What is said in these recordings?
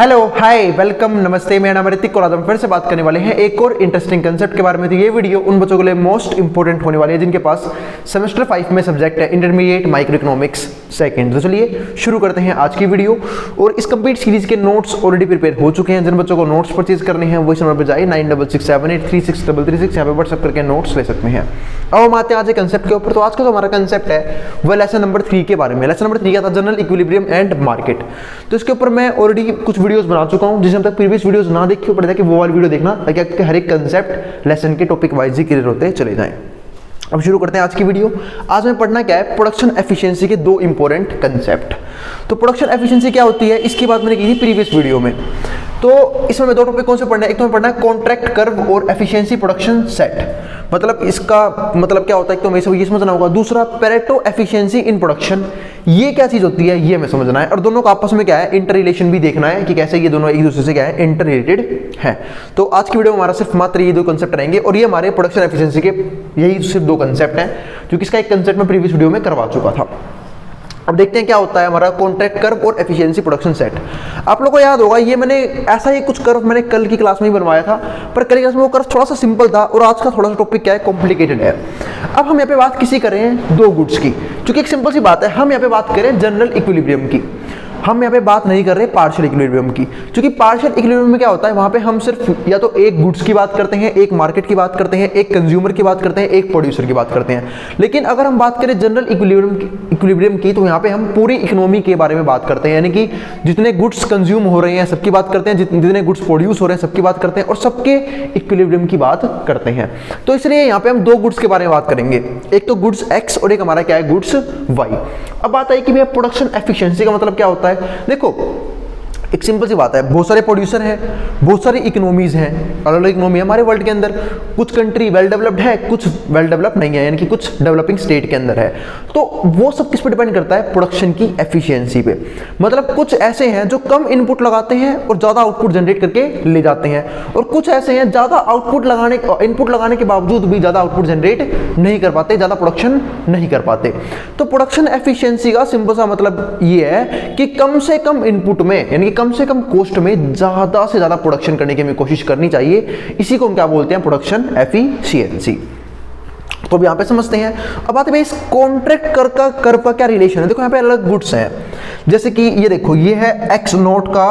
Hello hi welcome नमस्ते, मेरा नाम ऋतिक और आज हम फिर से बात करने वाले हैं एक और इंटरेस्टिंग कंसेप्ट के बारे में। तो ये वीडियो उन बच्चों के लिए मोस्ट इंपोर्टेंट होने वाली है जिनके पास सेमेस्टर 5 में सब्जेक्ट है इंटरमीडिएट माइक्रो इकोनॉमिक्स सेकंड। तो चलिए शुरू करते हैं आज की वीडियो। और इस कंप्लीट सीरीज के नोट्स ऑलरेडी प्रिपेयर हो चुके हैं। जिन बच्चों को नोट्स परचेज करने हैं वो इस नंबर पर जाए 9667836336 यहाँ पे व्हाट्सएप करके नोट्स ले सकते हैं। अब हम आते हैं आज के कंसेप्ट के ऊपर। तो आज का जो हमारा कंसेप्ट है वह लेसन नंबर 3 के बारे में। लेसन नंबर 3 क्या था? General equilibrium and market. तो इसके ऊपर मैं ऑलरेडी कुछ वीडियोस बना चुका हूं, जिसे हम तक प्रीवियस वीडियोस ना देखी हो, पड़ता है कि वो वाली वीडियो देखना ताकि आपके हर एक कंसेप्ट लेसन के टॉपिक वाइज ही क्लियर होते चले जाएं। अब शुरू करते हैं आज की वीडियो। आज में पढ़ना क्या है? प्रोडक्शन एफिशिएंसी के दो इंपॉर्टेंट कंसेप्ट। तो प्रोडक्शन एफिशिएंसी क्या होती है इसकी बात मैंने की थी प्रीवियस वीडियो में। तो इसमें मैं दो टॉपिक कौन से पढ़ना है? एक तो मैं पढ़ना है कॉन्ट्रैक्ट कर्व और एफिशिएंसी प्रोडक्शन सेट। मतलब इसका मतलब क्या होता है? एक तो मैं ये समझना होगा। दूसरा पेरेटो एफिशिएंसी इन प्रोडक्शन, ये क्या चीज होती है ये हमें समझना है। और दोनों का आपस में क्या है? इंटर रिलेशन भी देखना है कि कैसे ये दोनों एक दूसरे से क्या है? इंटर रिलेटेड है। तो आज की वीडियो में हमारा सिर्फ मात्र ये दो कंसेप्ट रहेंगे और ये हमारे प्रोडक्शन एफिशिएंसी के यही सिर्फ दो कंसेप्ट हैं, क्योंकि इसका एक कंसेप्ट मैं प्रीवियस वीडियो में करवा चुका था। अब देखते हैं क्या होता है हमारा कॉन्ट्रैक्ट कर्व और एफिशिएंसी प्रोडक्शन सेट। आप लोगों को याद होगा ये मैंने ऐसा ही कुछ कर्व मैंने कल की क्लास में ही बनवाया था, पर कल की क्लास में वो कर्व थोड़ा सा सिंपल था और आज का थोड़ा सा टॉपिक क्या है? कॉम्प्लिकेटेड है। अब हम यहाँ पे बात किसी कर रहे हैं दो गुड्स की, क्योंकि एक सिंपल सी बात है, हम यहाँ पे बात करें जनरल इक्विलिब्रियम की। हम यहाँ पे बात नहीं कर रहे पार्शियल इक्विलिब्रियम की, क्योंकि पार्शियल इक्विलिब्रियम में क्या होता है? वहां पे हम सिर्फ या तो एक गुड्स की बात करते हैं, एक मार्केट की बात करते हैं, एक कंज्यूमर की बात करते हैं, एक प्रोड्यूसर की बात करते हैं। लेकिन अगर हम बात करें जनरल इक्विलिब्रियम की तो यहाँ पे हम पूरी इकोनॉमी के बारे में बात करते हैं, यानी कि जितने गुड्स कंज्यूम हो रहे हैं सबकी बात करते हैं, जितने गुड्स प्रोड्यूस हो रहे हैं सबकी बात करते हैं और सबके इक्विलिब्रियम की बात करते हैं। तो इसलिए यहाँ पे हम दो गुड्स के बारे में बात करेंगे, एक तो गुड्स एक्स और एक हमारा क्या है? Goods Y. अब बात आई कि भैया प्रोडक्शन एफिशिएंसी का मतलब क्या होता है? देखो एक सिंपल सी बात है, बहुत सारे प्रोड्यूसर हैं, बहुत सारी इकोनॉमीज हैं, अलग अलग इकोनॉमी है हमारे वर्ल्ड के अंदर। कुछ कंट्री वेल डेवलप्ड है, कुछ वेल डेवलप नहीं है, यानी कि कुछ डेवलपिंग स्टेट के अंदर है। तो वो सब किस पे डिपेंड करता है? प्रोडक्शन की एफिशिएंसी पे। मतलब कुछ ऐसे हैं जो कम इनपुट लगाते हैं और ज्यादा आउटपुट जनरेट करके ले जाते हैं, और कुछ ऐसे हैं ज्यादा इनपुट लगाने के बावजूद भी ज्यादा आउटपुट जनरेट नहीं कर पाते, ज्यादा प्रोडक्शन नहीं कर पाते। तो प्रोडक्शन एफिशिएंसी का सिंपल सा मतलब ये है कि कम से कम इनपुट में, यानी कि कम से कम कॉस्ट में ज्यादा से ज्यादा प्रोडक्शन करने की हमें कोशिश करनी चाहिए। इसी को हम क्या बोलते हैं? Production efficiency. तो अब यहां पे समझते हैं। अब बात है इस कॉन्ट्रैक्ट कर्व का क्या रिलेशन है? देखो यहाँ पे अलग गुड्स हैं, जैसे कि ये देखो, ये है एक्स नोट का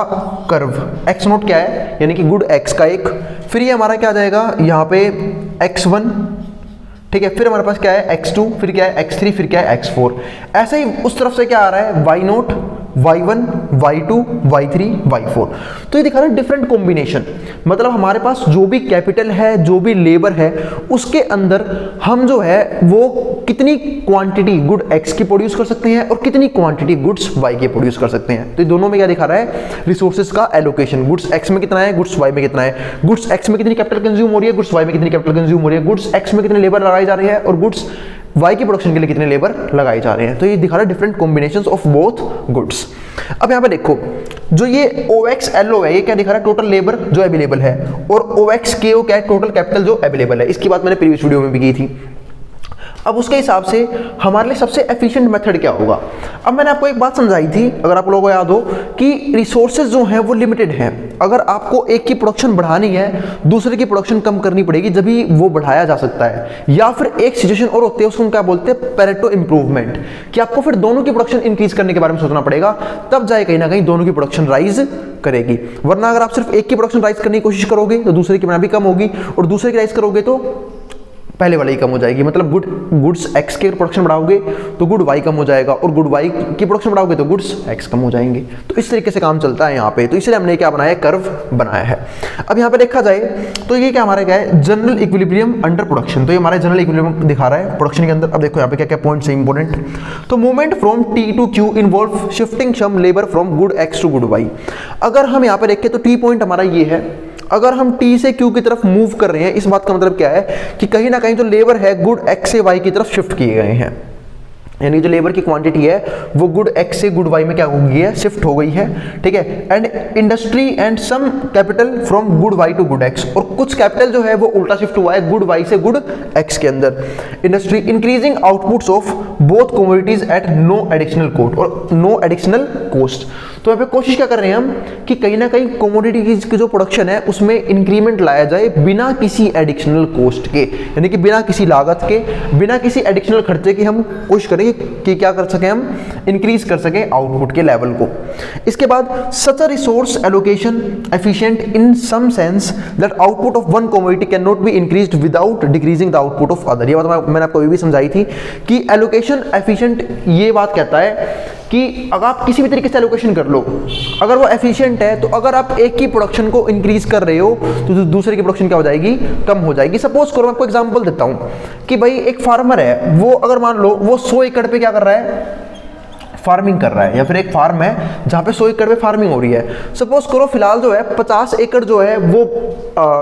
कर्व। एक्स नोट क्या है? यानी कि गुड एक्स का एक। फिर ये हमारा क्या आ जाएगा यहाँ पे x1, ठीक है। फिर हमारे पास क्या है? x2, फिर क्या है? x3, फिर क्या है? x4। ऐसे ही उस तरफ से क्या आ रहा है? y note, y1, y2, y3, y4। तो ये दिखा रहा है डिफरेंट कॉम्बिनेशन। मतलब हमारे पास जो भी कैपिटल है, जो भी लेबर है, उसके अंदर हम जो है वो कितनी क्वांटिटी गुड x की प्रोड्यूस कर सकते हैं और कितनी क्वांटिटी गुड्स y के प्रोड्यूस कर सकते हैं। तो ये दोनों में क्या दिखा रहा है? रिसोर्सेज का एलोकेशन। गुड्स x में कितना है, गुड्स y में कितना है, गुड्स x में कितनी कैपिटल कंज्यूम हो रही है, गुड्स y में कितनी कैपिटल कंज्यूम हो रही है, गुड्स x में कितने लेबर लगाई जा रही है और गुड्स Y की प्रोडक्शन के लिए कितने लेबर लगाए जा रहे हैं। तो ये दिखा रहा है different combinations of both goods. अब यहाँ पे देखो, जो ये OXLO है ये क्या दिखा रहा है? टोटल लेबर जो अवेलेबल है, और OXKO क्या है? टोटल कैपिटल जो अवेलेबल है। इसकी बात मैंने प्रीवियस वीडियो में भी की थी। अब उसके हिसाब से हमारे लिए सबसे एफिशिएंट मेथड क्या होगा? अब मैंने आपको एक बात समझाई थी, अगर आप लोगों को याद हो, कि रिसोर्सेज जो हैं वो लिमिटेड हैं। अगर आपको एक की प्रोडक्शन बढ़ानी है, दूसरे की प्रोडक्शन कम करनी पड़ेगी, जब भी वो बढ़ाया जा सकता है। या फिर एक सिचुएशन और होती है, उसको क्या बोलते हैं? पेरेटो इंप्रूवमेंट, कि आपको फिर दोनों की प्रोडक्शन इंक्रीज करने के बारे में सोचना पड़ेगा, तब जाए कहीं ना कहीं दोनों की प्रोडक्शन राइज करेगी। वरना अगर आप सिर्फ एक की प्रोडक्शन राइज करने की कोशिश करोगे तो दूसरे की भी कम होगी, और दूसरे की राइज करोगे तो पहले वाली ही कम हो जाएगी। मतलब गुड्स x के प्रोडक्शन बढ़ाओगे तो गुड y कम हो जाएगा, और गुड y की प्रोडक्शन बढ़ाओगे तो गुड्स x कम हो जाएंगे। तो इस तरीके से काम चलता है यहाँ पे। तो इसलिए हमने क्या बनाया? कर्व बनाया है। अब यहाँ पे देखा जाए तो ये क्या हमारा क्या है? General equilibrium under production. तो ये हमारा जनरल इक्विलिब्रियम दिखा रहा है प्रोडक्शन के अंदर। अब देखो यहाँ पे क्या क्या पॉइंट्स है इंपॉर्टेंट। तो movement from T to Q involve shifting some labour from good x to good y। अगर हम यहाँ पे देखें तो T पॉइंट हमारा ये है। अगर हम T से Q की तरफ मूव कर रहे हैं, इस बात का मतलब क्या है? कि कहीं ना कहीं जो लेबर है गुड x से y की तरफ शिफ्ट किए गए हैं। यानी जो लेबर की क्वांटिटी है वो गुड x से गुड y में क्या हो गई है? शिफ्ट हो गई है, ठीक है। And industry and some capital from good y to good x, और कुछ कैपिटल जो है वो उल्टा शिफ्ट हुआ है गुड y से गुड x के अंदर। Industry increasing outputs of both commodities at no additional cost, और नो एडिशनल कॉस्ट। तो यहाँ पे कोशिश क्या कर रहे हैं हम कि कहीं ना कहीं कमोडिटी की जो प्रोडक्शन है उसमें इंक्रीमेंट लाया जाए बिना किसी एडिशनल कॉस्ट के, यानी कि बिना किसी लागत के, बिना किसी एडिशनल खर्चे के हम कोशिश करें कि क्या कर सकें, हम इंक्रीज कर सकें आउटपुट के लेवल को। इसके बाद such a resource allocation efficient in some sense that output of one commodity can not be increased without decreasing the output of other. ये बात मैंने आपको भी समझाई थी कि एलोकेशन एफिशिएंट ये बात कहता है कि अगर आप किसी भी तरीके से एलोकेशन कर लो, अगर वो एफिशिएंट है, तो अगर आप एक की प्रोडक्शन को इंक्रीज कर रहे हो तो दूसरे की प्रोडक्शन क्या हो जाएगी, कम हो जाएगी। सपोज करो, मैं आपको एग्जांपल देता हूं कि भाई एक फार्मर है, वो अगर मान लो वो 100 एकड़ पे क्या कर रहा है, फार्मिंग कर रहा है, या फिर एक फार्म है जहाँ पे 100 एकड़ पे फार्मिंग हो रही है। सपोज करो फिलहाल जो है 50 एकड़ जो है वो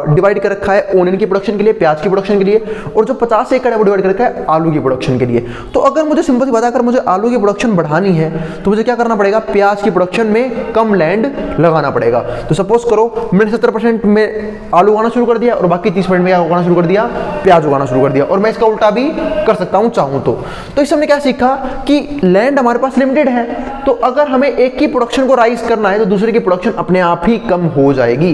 डिवाइड कर रखा है ओनियन की प्रोडक्शन के लिए, प्याज की प्रोडक्शन के लिए, और जो 50 एकड़ है वो डिवाइड कर रखा है आलू की प्रोडक्शन के लिए। तो अगर मुझे सिंपल सी बात है, अगर मुझे आलू की प्रोडक्शन बढ़ानी है तो मुझे क्या करना पड़ेगा, प्याज की प्रोडक्शन में कम लैंड लगाना पड़ेगा। तो सपोज करो मैंने 70% में आलू उगाना शुरू कर दिया और बाकी 30% में क्या उगाना शुरू कर दिया, प्याज उगाना शुरू कर दिया, और मैं इसका उल्टा भी कर सकता हूँ चाहूँ तो इससे हमने क्या सीखा कि लैंड हमारे पास लिमिटेड है, तो अगर हमें एक की प्रोडक्शन को राइज करना है तो दूसरे की प्रोडक्शन अपने आप ही कम हो जाएगी।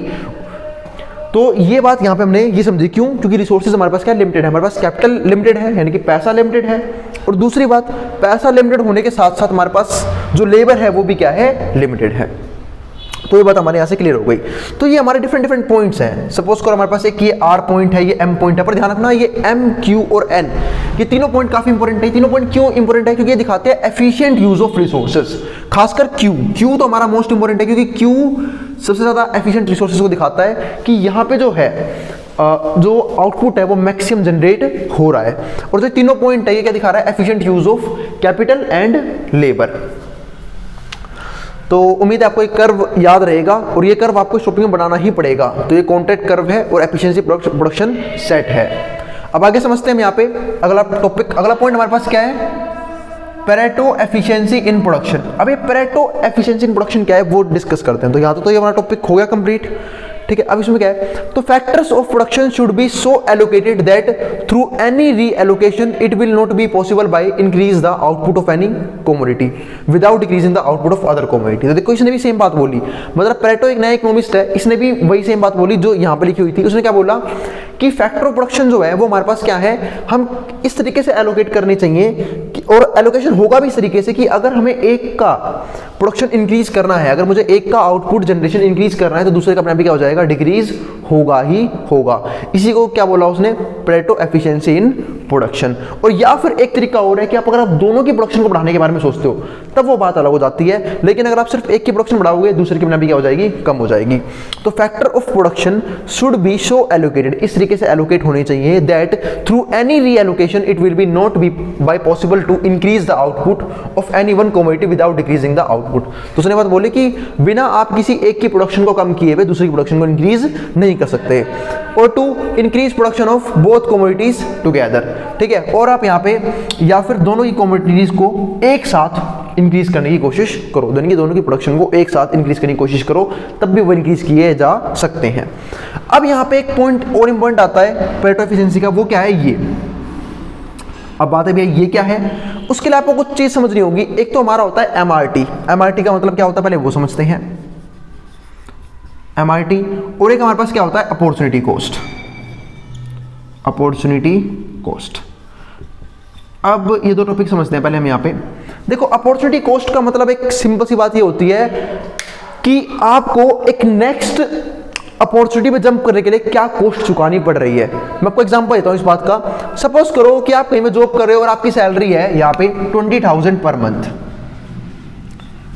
तो ये बात यहां पे हमने ये समझी, क्यों, क्योंकि रिसोर्सेज हमारे पास क्या लिमिटेड है, हमारे पास कैपिटल लिमिटेड है, यानी कि पैसा लिमिटेड है, और दूसरी बात पैसा लिमिटेड होने के साथ साथ हमारे पास जो लेबर है वो भी क्या है, लिमिटेड है। तो ये बात हमारे यहाँ से क्लियर हो गई। तो ये हमारे डिफरेंट पॉइंट्स हैं। सपोज करो हमारे पास एक ये R पॉइंट है, ये M पॉइंट है, पर ध्यान रखना ये M, Q और N, ये तीनों पॉइंट काफी इंपॉर्टेंट है। तीनों पॉइंट क्यों इंपॉर्टेंट है, क्योंकि ये दिखाते हैं एफिशिएंट यूज ऑफ रिसोर्सेज। खासकर Q तो हमारा मोस्ट इंपॉर्टेंट है, क्योंकि Q सबसे ज्यादा एफिशिएंट रिसोर्सेज को दिखाता है कि यहाँ पे जो है जो आउटपुट है वो मैक्सिमम जनरेट हो रहा है। और जो तीनों पॉइंट है ये क्या दिखा रहा है, efficient use of capital and labour. तो उम्मीद है आपको एक कर्व याद रहेगा, और ये कर्व आपको शॉपिंग में बनाना ही पड़ेगा। तो ये कॉन्ट्रैक्ट कर्व है और एफिशिएंसी प्रोडक्शन सेट है। अब आगे समझते हैं हम यहाँ पे अगला टॉपिक, अगला पॉइंट हमारे पास क्या है, पेरेटो एफिशिएंसी इन प्रोडक्शन। अब ये पेरेटो एफिशिएंसी इन प्रोडक्शन क्या है वो डिस्कस करते हैं। तो यहाँ तो ये हमारा टॉपिक हो गया कंप्लीट, ठीक है। अब इसमें क्या है, तो factors of production should be so allocated that through any री allocation it will not be possible by increase the output of any commodity without decreasing the output of other commodity. तो देखो इसने भी सेम बात बोली, मतलब Pareto एक नया इकोनॉमिस्ट है, इसने भी वही सेम बात बोली जो यहाँ पे लिखी हुई थी। उसने क्या बोला कि फैक्टर ऑफ प्रोडक्शन जो है वो हमारे पास क्या है, हम इस तरीके से एलोकेट करनी चाहिए और एलोकेशन होगा भी इस तरीके से कि अगर हमें एक का प्रोडक्शन इंक्रीज करना है, अगर मुझे एक का आउटपुट जनरेशन इंक्रीज करना है तो दूसरे का अपने आप क्या हो जाएगा, डिक्रीज होगा ही होगा। इसी को क्या बोला उसने, पेरेटो एफिशिएंसी इन प्रोडक्शन। और या फिर एक तरीका और है कि आप अगर आप दोनों की प्रोडक्शन को बढ़ाने के बारे में सोचते हो तब वो बात अलग हो जाती है, लेकिन अगर आप सिर्फ एक की प्रोडक्शन बढ़ाओगे दूसरे की अपने आप क्या हो जाएगी, कम हो जाएगी। तो factor of production should be so allocated, इस तरीके से एलोकेट होने चाहिए दैट थ्रू एनी री allocation it will be not be by possible to increase the output of any one commodity without decreasing the output. तो उसने बात बोली कि बिना आप किसी एक की प्रोडक्शन को कम किए हुए दूसरी की प्रोडक्शन को इंक्रीज नहीं कर सकते, और to increase production of both commodities together, ठीक है। और आप यहाँ पे या फिर दोनों की कमोडिटीज को एक साथ इंक्रीज करने की कोशिश करो, दोनों की प्रोडक्शन को एक साथ इंक्रीज करने की कोशिश करो, तब भी वो इंक्रीज किए जा सकते हैं। अब यहाँ पे एक पॉइंट और इंपॉर्टेंट आता है पेरेटो एफिशिएंसी का, वो क्या है ये। अब बात है भैया ये क्या है, उसके लिए आपको कुछ चीज समझनी होगी। एक तो हमारा होता है MRT, MRT का मतलब क्या होता है पहले वो समझते हैं, MRT। और एक हमारे पास क्या होता है, अपॉर्चुनिटी कॉस्ट, अपॉर्चुनिटी कॉस्ट। अब ये दो टॉपिक समझते हैं पहले हम यहाँ पे। देखो अपॉर्चुनिटी कॉस्ट का मतलब एक सिंपल सी बात ये होती है कि आपको एक नेक्स्ट अपॉर्चुनिटी पे जंप करने के लिए क्या कॉस्ट चुकानी पड़ रही है। मैं आपको एग्जांपल देता हूं इस बात का। सपोज करो कि आप कहीं में जॉब कर रहे हो और आपकी सैलरी है यहाँ पे 20,000 पर मंथ,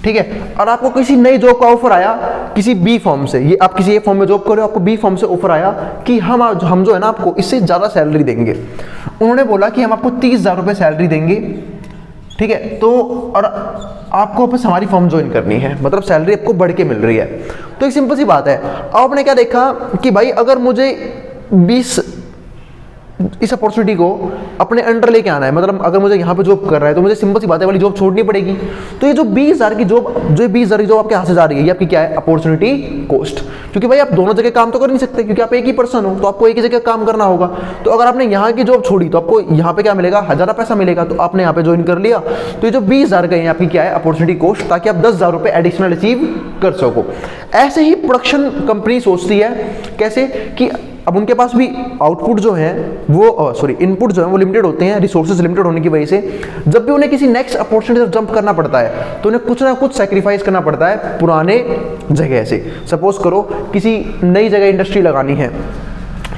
ठीक है, और आपको किसी नई जॉब का ऑफर आया किसी बी फॉर्म से, ये आप किसी ए फॉर्म में जॉब कर रहे हो, आपको बी फॉर्म से ऑफर आया कि हम जो है ना आपको इससे ज़्यादा सैलरी देंगे। उन्होंने बोला कि हम आपको 30,000 रुपये सैलरी देंगे, ठीक है, तो और आपको बस हमारी फॉर्म ज्वाइन करनी है, मतलब सैलरी आपको बढ़ के मिल रही है। तो एक सिंपल सी बात है, आपने क्या देखा कि भाई अगर मुझे 20 इस अपॉर्चुनिटी को अपने अंडर लेके आना है, मतलब अगर मुझे यहाँ पे जॉब कर रहा है तो मुझे सिंपल सी बात है वाली जॉब छोड़नी पड़ेगी। तो ये जो 20,000 की जॉब, जो 20,000 की जॉब आपके हाथ से जा रही है, ये आपकी क्या है, अपॉर्चुनिटी कॉस्ट। क्योंकि भाई आप दोनों जगह काम तो कर नहीं सकते, क्योंकि आप एक ही पर्सन हो, तो आपको एक ही जगह काम करना होगा। तो अगर आपने यहाँ की जॉब छोड़ी तो आपको यहाँ पे क्या मिलेगा, हज़ारा पैसा मिलेगा, तो आपने यहाँ पे ज्वाइन कर लिया। तो ये जो 20,000 का है आपकी क्या है, अपॉर्चुनिटी कॉस्ट, ताकि आप 10,000 रुपये एडिशनल अचीव कर सको। ऐसे ही प्रोडक्शन कंपनी सोचती है, कैसे कि अब उनके पास भी आउटपुट जो है वो इनपुट जो है वो लिमिटेड होते हैं, रिसोर्सेज लिमिटेड होने की वजह से जब भी उन्हें किसी नेक्स्ट अपॉर्चुनिटी पर जंप करना पड़ता है तो उन्हें कुछ ना कुछ सैक्रिफाइस करना पड़ता है पुराने जगह से। सपोज करो किसी नई जगह इंडस्ट्री लगानी है,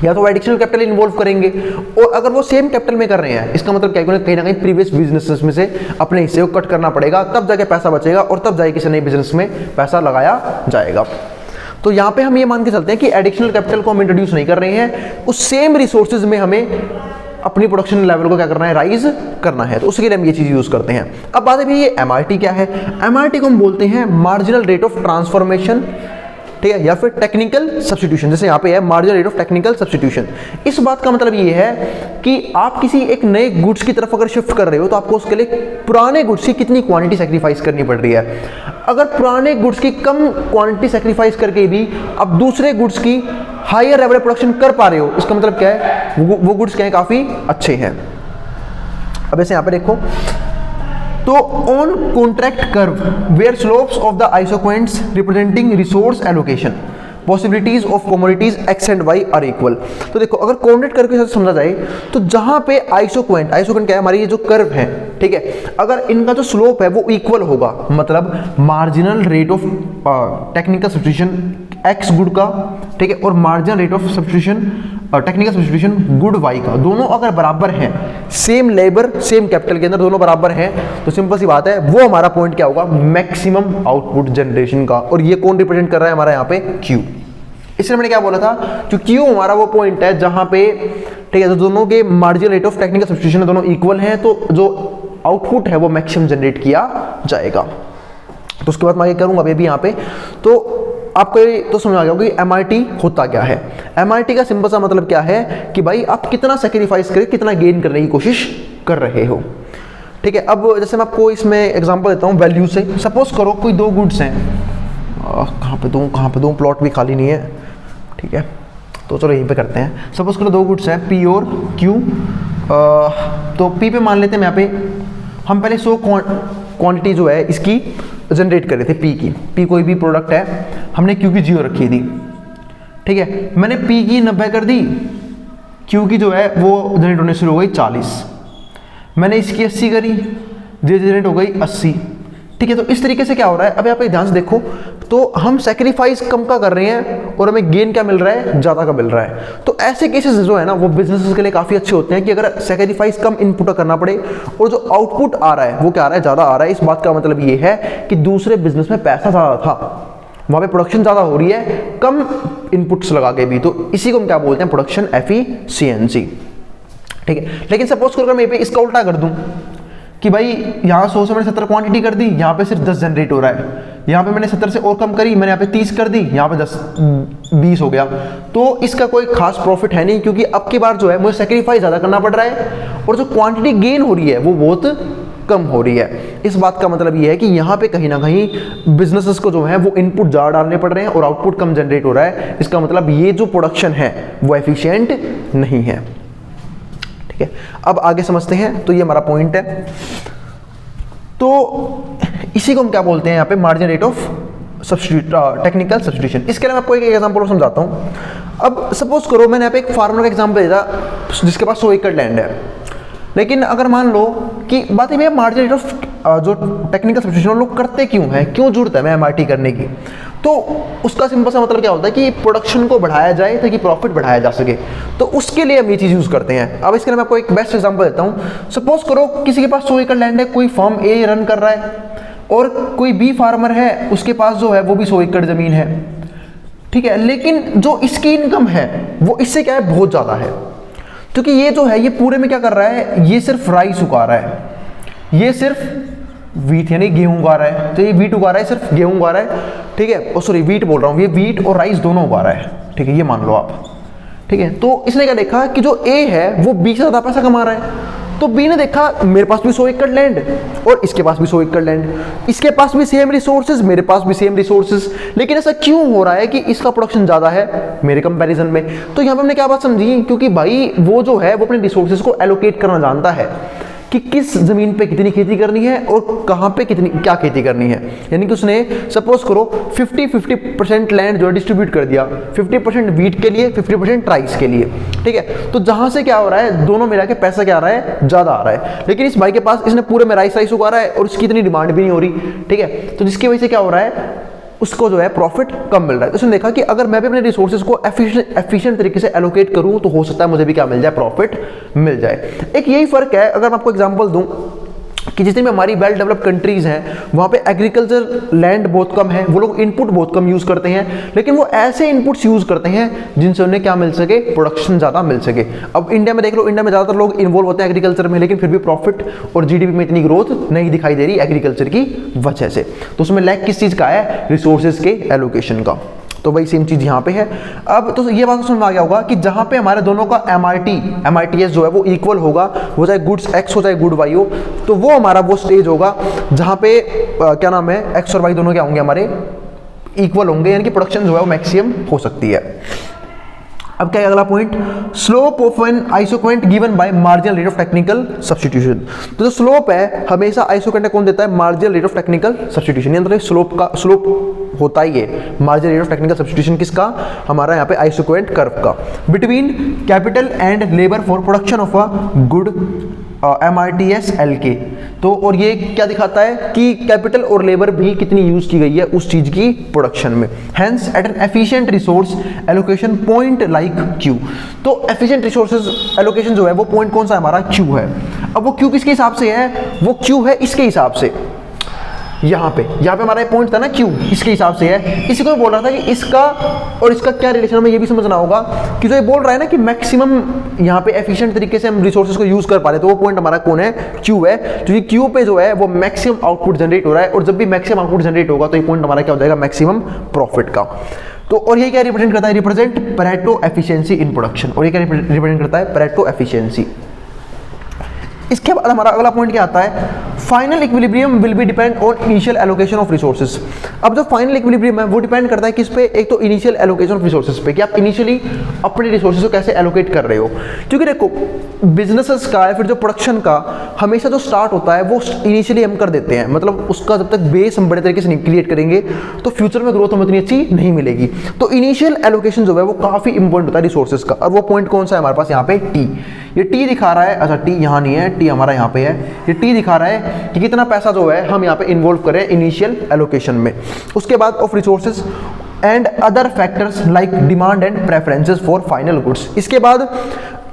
या तो एडिशनल कैपिटल इन्वॉल्व करेंगे, और अगर वो सेम कैपिटल में कर रहे हैं इसका मतलब क्या है, कहीं ना कहीं प्रीवियस बिजनेसेस में से अपने हिस्से को कट करना पड़ेगा, तब जाके पैसा बचेगा और तब जाके किसी नए बिजनेस में पैसा लगाया जाएगा। तो यहाँ पे हम ये मान के चलते हैं कि एडिशनल कैपिटल को हम इंट्रोड्यूस नहीं कर रहे हैं, उस सेम रिसोर्सेज में हमें अपनी प्रोडक्शन लेवल को क्या करना है, राइज करना है, तो उसके लिए हम ये चीज़ यूज़ करते हैं। अब बात है भाई ये MRT क्या है। MRT को हम बोलते हैं मार्जिनल रेट ऑफ ट्रांसफॉर्मेशन, ठीक है, या फिर टेक्निकल सब्स्टिट्यूशन, जैसे यहाँ पे है marginal rate of technical substitution. इस बात का मतलब ये है कि आप किसी एक नए गुड्स की तरफ अगर शिफ्ट कर रहे हो तो आपको उसके लिए पुराने गुड्स की कितनी क्वांटिटी सेक्रीफाइस करनी पड़ रही है। अगर पुराने गुड्स की कम क्वांटिटी सेक्रीफाइस करके भी आप दूसरे गुड्स की हायर लेवल प्रोडक्शन कर पा रहे हो, इसका मतलब क्या है, वो गुड्स क्या है, काफ़ी अच्छे हैं। अब ऐसे यहाँ पे देखो, तो on contract curve where slopes of the isoquants representing resource allocation possibilities of commodities X and Y are equal. तो देखो अगर कॉन्ट्रैक्ट कर्व के साथ समझा जाए तो जहां पे आइसोक्वेंट क्या है, हमारी ये जो कर्व है, ठीक है, अगर इनका जो स्लोप है वो इक्वल होगा, मतलब marginal rate of technical substitution X good का, ठीक है, और marginal rate of substitution technical substitution good Y का, दोनों अगर बराबर हैं, सेम लेबर सेम कैपिटल के अंदर दोनों बराबर हैं, तो सिंपल सी बात है वो हमारा पॉइंट क्या होगा, मैक्सिमम आउटपुट जनरेशन का। और ये कौन रिप्रेजेंट कर रहा है, हमारा यहाँ पे Q। इसलिए मैंने क्या बोला था, जो Q हमारा वो पॉइंट है जहां पे, ठीक है, तो दोनों के marginal rate of technical substitution दोनों इक्वल हैं, तो जो आउटपुट है वो मैक्सिमम जनरेट किया जाएगा। तो उसके बाद मैं आगे करूंगा अभी यहाँ पे, तो आपको तो समझ आ गया होगा कि MRT होता क्या है। MRT का सिंपल सा मतलब क्या है कि भाई आप कितना सेक्रीफाइस करें, कितना गेन करने की कोशिश कर रहे हो, ठीक है। अब जैसे मैं आपको इसमें एग्जांपल देता हूँ वैल्यू से। सपोज करो कोई दो गुड्स हैं, कहाँ पे दूँ, प्लॉट भी खाली नहीं है, ठीक है, तो चलो यहीं पे करते हैं। सपोज करो दो गुड्स हैं P और Q, तो P पे मान लेते हैं, यहाँ पे हम पहले 100 क्वांटिटी जो है इसकी जनरेट कर रहे थे P की। P कोई भी प्रोडक्ट है, हमने Q की 0 रखी थी, ठीक है, मैंने P की 90 कर दी, Q की जो है वो जनरेट होने शुरू हो गई 40, मैंने इसकी 80 करी, जनरेट हो गई 80, ठीक है। तो इस तरीके से क्या हो रहा है, अब यहाँ पे ध्यान से देखो, तो हम सेक्रीफाइस कम का कर रहे हैं और हमें गेन क्या मिल रहा है, ज़्यादा का मिल रहा है। तो ऐसे केसेस जो है ना वो बिजनेसेस के लिए काफ़ी अच्छे होते हैं कि अगर सेक्रीफाइस कम इनपुट करना पड़े और जो आउटपुट आ रहा है वो क्या आ रहा है, ज़्यादा आ रहा है। इस बात का मतलब ये है कि दूसरे बिजनेस में पैसा ज़्यादा था, वहाँ पे प्रोडक्शन ज़्यादा हो रही है कम इनपुट्स लगा के भी, तो इसी को हम क्या बोलते हैं, प्रोडक्शन एफिशिएंसी, ठीक है। लेकिन सपोज करो मैं इसका उल्टा कर दूँ कि भाई यहाँ 100 से मैंने 70 क्वांटिटी कर दी, यहाँ पे सिर्फ 10 जनरेट हो रहा है, यहाँ पे मैंने 70 से और कम करी, मैंने यहाँ पे 30 कर दी, यहाँ पे 20 हो गया, तो इसका कोई खास प्रॉफिट है नहीं, क्योंकि अब की बार जो है मुझे सेक्रीफाइस ज़्यादा करना पड़ रहा है और जो क्वांटिटी गेन हो रही है वो बहुत कम हो रही है। इस बात का मतलब ये है कि यहाँ पे कहीं ना कहीं बिजनेसेस को जो है वो इनपुट ज़्यादा डालने पड़ रहे हैं और आउटपुट कम जनरेट हो रहा है। इसका मतलब ये जो प्रोडक्शन है वो एफिशिएंट नहीं है, ठीक है। अब आगे समझते हैं, तो ये हमारा पॉइंट है। तो इसी को हम क्या बोलते हैं यहाँ पे, margin rate of technical substitution. इसके लिए मैं आपको एक एग्जांपल समझाता हूँ। अब सपोज करो मैंने यहाँ पे एक फार्मर का एग्जांपल दिया जिसके पास 100 एकड़ लैंड है, लेकिन अगर मान लो कि बात ये मार्जिन रेट ऑफ जो टेक्निकल सब्स्टिट्यूशन लोग करते क्यों है, क्यों जरूरत है MRT करने की, तो उसका सिंपल सा मतलब क्या होता है कि प्रोडक्शन को बढ़ाया जाए ताकि प्रॉफिट बढ़ाया जा सके, तो उसके लिए हम ये चीज़ यूज़ करते हैं। अब इसके लिए मैं आपको एक बेस्ट एग्जांपल देता हूँ। सपोज करो किसी के पास 100 एकड़ लैंड है, कोई फर्म A रन कर रहा है और कोई B फार्मर है, उसके पास जो है वो भी 100 एकड़ ज़मीन है, ठीक है, लेकिन जो इसकी इनकम है वो इससे क्या है, बहुत ज़्यादा है, क्योंकि ये जो है ये पूरे में क्या कर रहा है, ये सिर्फ राइस उगा रहा है, ये सिर्फ वीट यानी गेहूं उगा रहा है, तो ये वीट उगा रहा है, सिर्फ गेहूं उगा रहा है, ठीक है, सॉरी वीट बोल रहा हूँ, ये वीट और राइस दोनों उगा रहा है, ठीक है, ये मान लो आप, ठीक है। तो इसने क्या देखा कि जो ए है वो बी से ज़्यादा पैसा कमा रहा है, तो बी ने देखा मेरे पास भी 100 एकड़ लैंड और इसके पास भी 100 एकड़ लैंड, इसके पास भी सेम रिसोर्सेज, मेरे पास भी सेम रिसोर्सेज, लेकिन ऐसा क्यों हो रहा है कि इसका प्रोडक्शन ज़्यादा है मेरे कंपैरिजन में। तो यहाँ पे हमने क्या बात समझी, क्योंकि भाई वो जो है वो अपने रिसोर्सेज को एलोकेट करना जानता है कि किस ज़मीन पे कितनी खेती करनी है और कहाँ पे कितनी क्या खेती करनी है। यानी कि उसने सपोज करो 50-50% लैंड जो है डिस्ट्रीब्यूट कर दिया, 50% वीट के लिए, 50% राइस के लिए, ठीक है। तो जहाँ से क्या हो रहा है, दोनों मिला के पैसा क्या आ रहा है, ज़्यादा आ रहा है। लेकिन इस भाई के पास इसने पूरे में राइस उगा रहा है और उसकी इतनी डिमांड भी नहीं हो रही, ठीक है। तो जिसकी वजह से क्या हो रहा है, उसको जो है प्रॉफिट कम मिल रहा है। तो उसने देखा कि अगर मैं भी अपने रिसोर्सेज को एफिशिएंट तरीके से एलोकेट करूं तो हो सकता है मुझे भी क्या मिल जाए, प्रॉफिट मिल जाए। एक यही फर्क है, अगर मैं आपको एग्जांपल दूं कि जितनी भी हमारी वेल डेवलप्ड कंट्रीज हैं वहाँ पे एग्रीकल्चर लैंड बहुत कम है, वो लोग इनपुट बहुत कम यूज़ करते हैं, लेकिन वो ऐसे इनपुट्स यूज़ करते हैं जिनसे उन्हें क्या मिल सके, प्रोडक्शन ज़्यादा मिल सके। अब इंडिया में देख लो, इंडिया में ज़्यादातर लोग इन्वॉल्व होते हैं एग्रीकल्चर में, लेकिन फिर भी प्रॉफिट और जीडीपी में इतनी ग्रोथ नहीं दिखाई दे रही एग्रीकल्चर की वजह से। तो उसमें लैक किस चीज़ का है, रिसोर्सेज के एलोकेशन का। तो वही सेम चीज़ यहाँ पे है। अब तो ये बात समझ में आ गया होगा कि जहाँ पे हमारे दोनों का MRTS जो है वो इक्वल होगा, वो चाहे गुड्स X हो चाहे गुड Y हो, तो वो हमारा वो स्टेज होगा जहाँ पे क्या नाम है, X और Y दोनों क्या होंगे, हमारे इक्वल होंगे, यानी कि प्रोडक्शन जो है वो मैक्सिमम हो सकती है। अब क्या है अगला point, slope of an isoquant given by marginal rate of technical substitution. तो जो स्लोप है हमेशा आइसोक्वेंट कौन देता है, marginal rate of technical substitution. यानी स्लोप होता ही है marginal rate of technical substitution किसका, हमारा यहाँ पे आइसोक्वेंट कर्व का, between capital and labour for production of a good MRTS LK। तो और ये क्या दिखाता है कि कैपिटल और लेबर भी कितनी यूज की गई है उस चीज की प्रोडक्शन में। Hence at an efficient resource allocation point like Q। तो एफिशिएंट रिसोर्सेज एलोकेशन जो है वो पॉइंट कौन सा है, हमारा Q है। अब वो Q किसके हिसाब से है, वो Q है इसके हिसाब से, यहाँ पे हमारा पॉइंट था ना Q, इसके हिसाब से है। इसी को बोल रहा था कि इसका और इसका क्या रिलेशन है, हमें ये भी समझना होगा कि जो ये बोल रहा है ना कि मैक्सिमम यहाँ पे एफिशिएंट तरीके से हम रिसोर्सेज को यूज कर पा रहे, तो वो पॉइंट हमारा कौन है, Q है। क्योंकि Q पे जो है वो मैक्सिमम आउटपुट जनरेट हो रहा है, और जब भी मैक्सिमम आउटपुट जनरेट होगा तो ये पॉइंट हमारा क्या हो जाएगा, मैक्सिमम प्रॉफिट का। तो और ये क्या रिप्रेजेंट करता है, represent Pareto efficiency in production. और ये क्या रिप्रेजेंट करता है, पैरेटो एफिशिएंसी। इसके बाद हमारा अगला पॉइंट क्या आता है, final equilibrium will be depend on initial allocation of resources. अब जो फाइनल इक्विलिब्रियम है वो डिपेंड करता है किस पे, एक तो इनिशियल एलोकेशन ऑफ रिसोर्सेज पे, कि आप इनिशियली अपने रिसोर्सेज को कैसे एलोकेट कर रहे हो। क्योंकि देखो बिजनेसेस का या फिर जो प्रोडक्शन का हमेशा जो स्टार्ट होता है वो इनिशियली हम कर देते हैं, मतलब उसका जब तक बेस हम बड़े तरीके से नहीं क्रिएट करेंगे तो फ्यूचर में ग्रोथ हमें इतनी अच्छी नहीं मिलेगी। तो इनिशियल एलोकेशन जो है वो काफी इंपॉर्टेंट होता है रिसोर्सेज का। और वो पॉइंट कौन सा है हमारे पास, यहाँ पे T। ये T दिखा रहा है, अच्छा T यहाँ नहीं है, T हमारा यहाँ पे है। ये T दिखा रहा है कि कितना पैसा जो है हम यहाँ पे इन्वॉल्व करें इनिशियल एलोकेशन में। उसके बाद of resources and other factors like demand and preferences for final goods. इसके बाद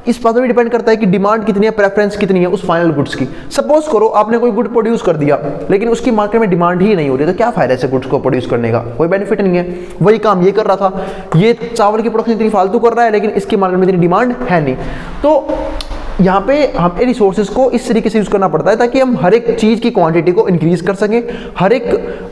इस बात पर भी डिपेंड करता है कि डिमांड कितनी है, प्रेफरेंस कितनी है उस फाइनल गुड्स की। सपोज करो आपने कोई गुड प्रोड्यूस कर दिया लेकिन उसकी मार्केट में डिमांड ही नहीं हो रही, तो क्या फायदा है गुड्स को प्रोड्यूस करने का, कोई बेनिफिट नहीं है। वही काम ये कर रहा था, ये चावल की प्रोडक्शन इतनी फालतू कर रहा है लेकिन इसकी मार्केट में इतनी डिमांड है नहीं। तो यहाँ पे हमें रिसोर्सेज को इस तरीके से यूज करना पड़ता है ताकि हम हर एक चीज़ की क्वांटिटी को इंक्रीज कर सकें, हर एक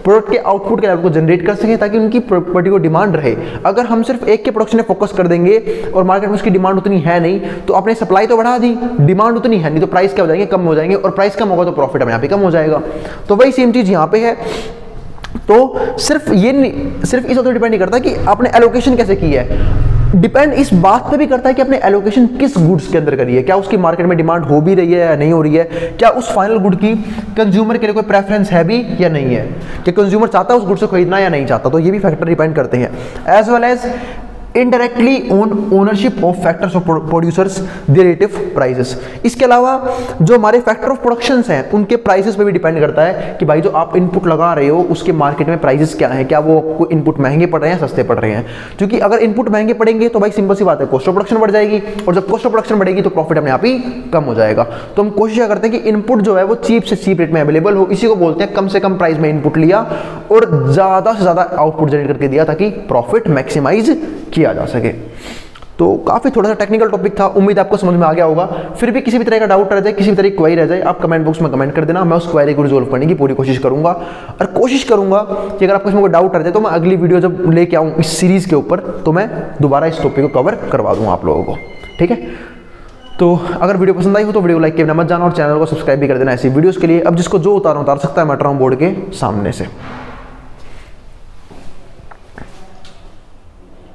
प्रोडक्ट के आउटपुट के लेवल को जनरेट कर सकें, ताकि उनकी प्रॉपर्टी को डिमांड रहे। अगर हम सिर्फ एक के प्रोडक्शन में फोकस कर देंगे और मार्केट में उसकी डिमांड उतनी है नहीं, तो आपने सप्लाई तो बढ़ा दी, डिमांड उतनी है नहीं, तो प्राइस क्या हो जाएंगे, कम हो जाएंगे, और प्राइस कम होगा तो प्रॉफिट हमें यहाँ पे कम हो जाएगा। तो वही सेम चीज़ यहाँ पे है। तो सिर्फ इस पर डिपेंड नहीं करता कि आपने एलोकेशन कैसे की है, डिपेंड इस बात पे भी करता है कि आपने एलोकेशन किस गुड्स के अंदर करी है, क्या उसकी मार्केट में डिमांड हो भी रही है या नहीं हो रही है, क्या उस फाइनल गुड की कंज्यूमर के लिए कोई प्रेफरेंस है भी या नहीं है, कि कंज्यूमर चाहता है उस गुड्स को खरीदना या नहीं चाहता। तो ये भी फैक्टर डिपेंड करते हैं। As well as indirectly on ownership of factors of producers their relative prices. इसके अलावा जो हमारे फैक्टर ऑफ प्रोडक्शंस हैं उनके प्राइसेस पे भी डिपेंड करता है कि भाई जो आप इनपुट लगा रहे हो उसके मार्केट में प्राइसेस क्या हैं, क्या वो इनपुट महंगे पड़ रहे हैं, सस्ते पड़ रहे हैं। क्योंकि अगर इनपुट महंगे पड़ेंगे तो भाई सिंपल सी बात है, कॉस्ट ऑफ प्रोडक्शन बढ़ जाएगी, और जब कॉस्ट ऑफ प्रोडक्शन बढ़ेगी तो प्रॉफिट अपने आप ही कम हो जाएगा। तो हम कोशिश करते हैं कि इनपुट जो है वो चीप से चीप रेट में अवेलेबल हो, इसी को बोलते हैं कम से कम प्राइस में इनपुट लिया और ज़्यादा से ज़्यादा आउटपुट जनरेट करके दिया ताकि प्रॉफिट मैक्सिमाइज किया जा सके। तो काफ़ी थोड़ा सा टेक्निकल टॉपिक था, उम्मीद आपको समझ में आ गया होगा। फिर भी किसी भी तरह का डाउट रह जाए, किसी भी तरह की क्वेरी रह जाए, आप कमेंट बॉक्स में कमेंट कर देना, मैं उस क्वेरी को रिजोल्व करने की पूरी कोशिश करूंगा। और कोशिश करूंगा कि अगर आपको इसमें कोई डाउट रह जाए तो मैं अगली वीडियो जब लेके आऊँ इस सीरीज़ के ऊपर तो मैं दोबारा इस टॉपिक को कवर करवा दूँगा आप लोगों को, ठीक है। तो अगर वीडियो पसंद आई हो तो वीडियो लाइक करना मत जाना और चैनल को सब्सक्राइब भी कर देना ऐसी वीडियोस के लिए। अब जिसको जो उतार सकता है मैं बोर्ड के सामने से।